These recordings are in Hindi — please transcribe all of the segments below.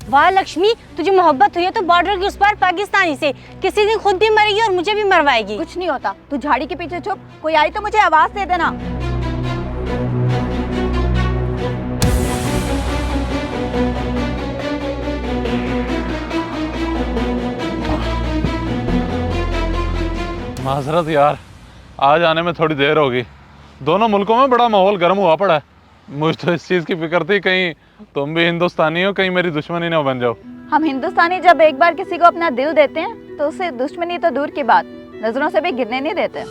वाह लक्ष्मी, तुझे मोहब्बत हुई है तो बॉर्डर के उस पार पाकिस्तानी से किसी दिन खुद भी मरेगी और मुझे भी मरवाएगी। कुछ नहीं होता, तू झाड़ी के पीछे छुप, कोई आई तो मुझे आवाज दे देना। माजरत यार, आज आने में थोड़ी देर होगी। दोनों मुल्कों में बड़ा माहौल गर्म हुआ पड़ा है। मुझे तो इस चीज़ की फिक्र थी कहीं तुम भी हिंदुस्तानी हो, कहीं मेरी दुश्मनी ना बन जाओ। हम हिंदुस्तानी जब एक बार किसी को अपना दिल देते हैं तो उसे दुश्मनी तो दूर की बात, नजरों से भी गिरने नहीं देते।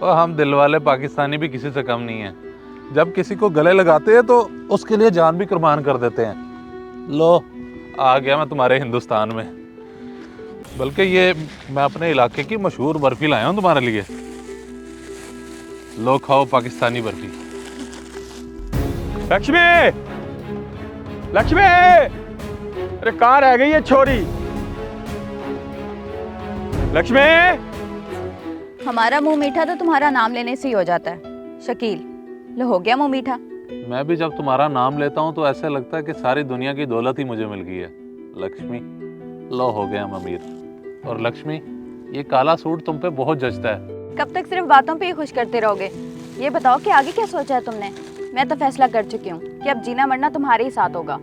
और हम दिल वाले पाकिस्तानी भी किसी से कम नहीं है। जब किसी को गले लगाते हैं तो उसके लिए जान भी कुर्बान कर देते हैं। लो, आ गया मैं तुम्हारे हिंदुस्तान में। बल्कि ये मैं अपने इलाके की मशहूर बर्फी लाया हूँ तुम्हारे लिए। लो खाओ पाकिस्तानी बर्फी। लक्ष्मी, लक्ष्मी, अरे कहाँ रह गई है छोरी? लक्ष्मी, हमारा मुंह मीठा तो तुम्हारा नाम लेने से ही हो जाता है। शकील, लो हो गया मुंह मीठा। मैं भी जब तुम्हारा नाम लेता हूँ तो ऐसा लगता है कि सारी दुनिया की दौलत ही मुझे मिल गई है। लक्ष्मी, लो हो गया हम अमीर। और लक्ष्मी, ये काला सूट तुम पे बहुत जचता है। कब तक सिर्फ बातों पे ही खुश करते रहोगे? ये बताओ कि आगे क्या सोचा है तुमने? मैं तो फैसला कर चुकी हूँ कि अब जीना मरना तुम्हारे ही साथ होगा।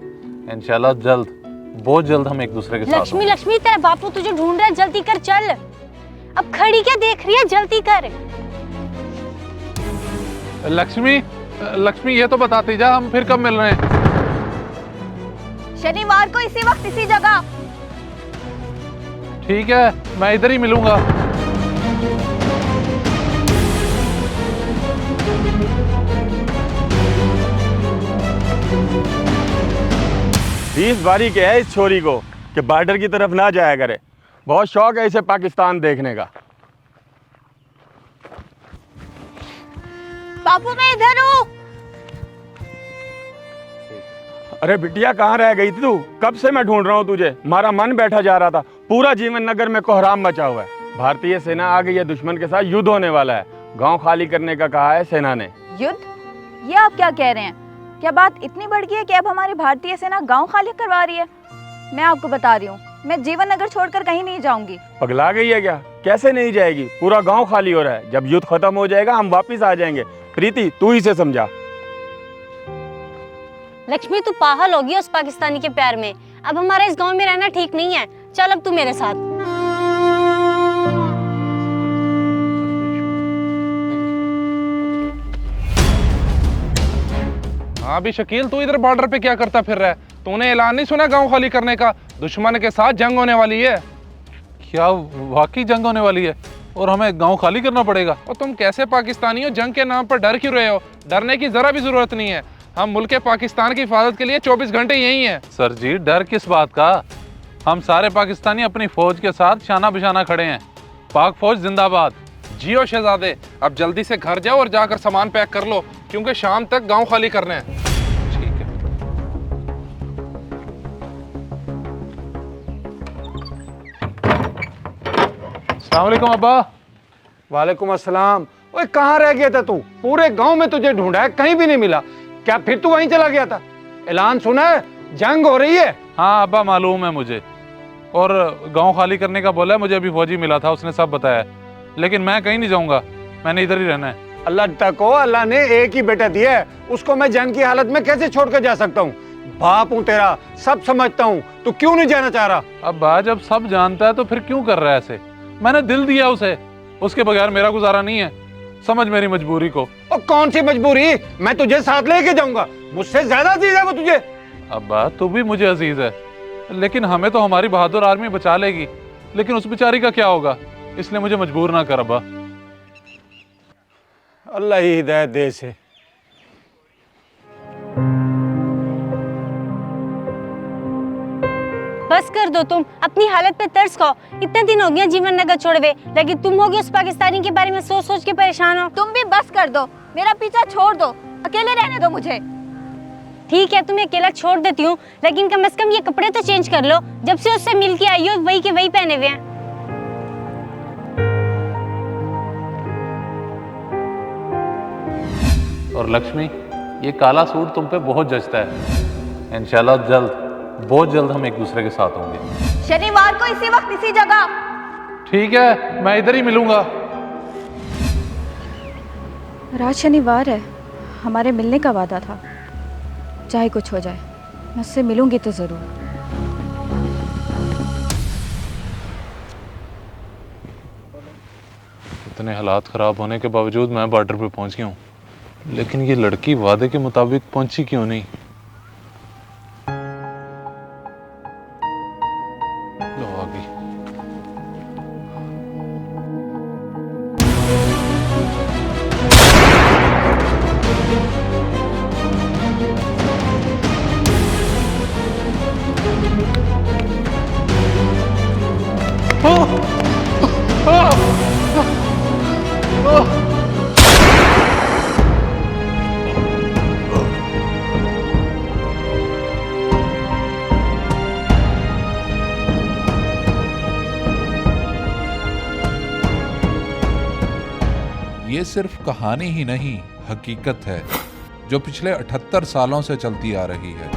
इंशाल्लाह जल्द, बहुत जल्द हम एक दूसरे के साथ लक्ष्मी, लक्ष्मी, तेरा बापू तुझे ढूंढ रहा है, जल्दी कर चल। अब खड़ी क्या देख रही है, जल्दी कर। लक्ष्मी, लक्ष्मी ये तो बताती जा, हम फिर कब मिल रहे हैं? शनिवार को इसी वक्त इसी जगह। ठीक है, मैं इधर ही मिलूंगा। बीस बारी के है इस छोरी को कि बॉर्डर की तरफ ना जाया करे। बहुत शौक है इसे पाकिस्तान देखने का। बापू मैं इधर हूँ। अरे बिटिया, कहाँ रह गई थी तू? कब से मैं ढूंढ रहा हूँ तुझे। हमारा मन बैठा जा रहा था। पूरा जीवन नगर में कोहराम मचा हुआ है। भारतीय सेना आ गई है, दुश्मन के साथ युद्ध होने वाला है। गांव खाली करने का कहा है सेना ने। युद्ध? ये आप क्या कह रहे हैं? क्या बात इतनी बढ़ गई है कि अब हमारी भारतीय सेना गांव खाली करवा रही है? मैं आपको बता रही हूँ, मैं जीवन नगर छोड़कर कहीं नहीं जाऊंगी। पगला गई है क्या? कैसे नहीं जाएगी? पूरा गांव खाली हो रहा है। जब युद्ध खत्म हो जाएगा हम वापिस आ जाएंगे। प्रीति, तू ही से समझा। लक्ष्मी, तू पागल होगी उस पाकिस्तानी के प्यार में। अब हमारा इस गांव में रहना ठीक नहीं है। चल अब तू मेरे साथ। हाँ भी शकील, तू इधर बॉर्डर पे क्या करता फिर रहा है? तूने ऐलान नहीं सुना गांव खाली करने का? दुश्मन के साथ जंग होने वाली है। क्या वाकई जंग होने वाली है और हमें गांव खाली करना पड़ेगा? और तुम कैसे पाकिस्तानी हो? जंग के नाम पर डर क्यों रहे हो? डरने की जरा भी जरूरत नहीं है। हम मुल्क पाकिस्तान की हिफाजत के लिए 24 घंटे यही हैं। सर जी, डर किस बात का? हम सारे पाकिस्तानी अपनी फौज के साथ शाना बिशाना खड़े हैं। पाक फौज जिंदाबाद। जियो शहजादे, अब जल्दी से घर जाओ और जाकर सामान पैक कर लो, क्योंकि शाम तक गांव खाली करना है। ठीक है। अस्सलाम वालेकुम अब्बा। वालेकुम अस्सलाम। ओए, कहाँ रह गया था तू? पूरे गांव में तुझे ढूंढा है, कहीं भी नहीं मिला। क्या फिर तू वहीं चला गया था? ऐलान सुना है, जंग हो रही है। हाँ अब्बा, मालूम है मुझे। और गांव खाली करने का बोला है, मुझे अभी फौजी मिला था, उसने सब बताया। लेकिन मैं कहीं नहीं जाऊंगा, मैंने इधर ही रहना है। अल्लाह तक हो, अल्लाह ने एक ही बेटा दिया है, उसको मैं जंग की हालत में कैसे छोड़कर जा सकता हूँ? बाप हूँ तेरा, सब समझता हूँ। तू क्यों नहीं जाना चाह रहा? अब्बा, जब सब जानता है तो फिर क्यों कर रहा है ऐसे? मैंने दिल दिया उसे, उसके बगैर मेरा गुजारा नहीं है। समझ मेरी मजबूरी को। और कौन सी मजबूरी? मैं तुझे साथ लेके जाऊंगा। मुझसे ज्यादा अजीज है वो तुझे। अब्बा, तू भी मुझे अजीज है, लेकिन हमें तो हमारी बहादुर आर्मी बचा लेगी। लेकिन उस बेचारी का क्या होगा? इसलिए मुझे मजबूर ना कर अब्बा। अल्लाह ही हिदायत दे से। बस कर दो, तुम अपनी हालत पे तरस खाओ। इतने दिन हो गए जीवन नगर छोड़े हुए, लेकिन तुम हो गए उस पाकिस्तानी के बारे में सोच सोच के परेशान हो। तुम भी बस कर दो, मेरा पीछा छोड़ दो, अकेले रहने दो मुझे। ठीक है, तुम्हें अकेला छोड़ देती हूँ, लेकिन कम से कम ये कपड़े तो चेंज कर लो। जब से उससे मिल के आई हो वही के वही पहने हुए हैं। और लक्ष्मी, ये काला सूट तुम पे बहुत जचता है। इंशाल्लाह बहुत जल्द हम एक दूसरे के साथ होंगे। शनिवार को इसी वक्त इसी जगह। ठीक है, मैं इधर ही मिलूंगा। आज शनिवार है, हमारे मिलने का वादा था। चाहे कुछ हो जाए, मैं उससे मिलूंगी तो जरूर। इतने हालात ख़राब होने के बावजूद मैं बॉर्डर पे पहुंच गया हूँ, लेकिन ये लड़की वादे के मुताबिक पहुंची क्यों नहीं? लो आ गई। ये सिर्फ कहानी ही नहीं, हकीकत है जो पिछले 78 सालों से चलती आ रही है।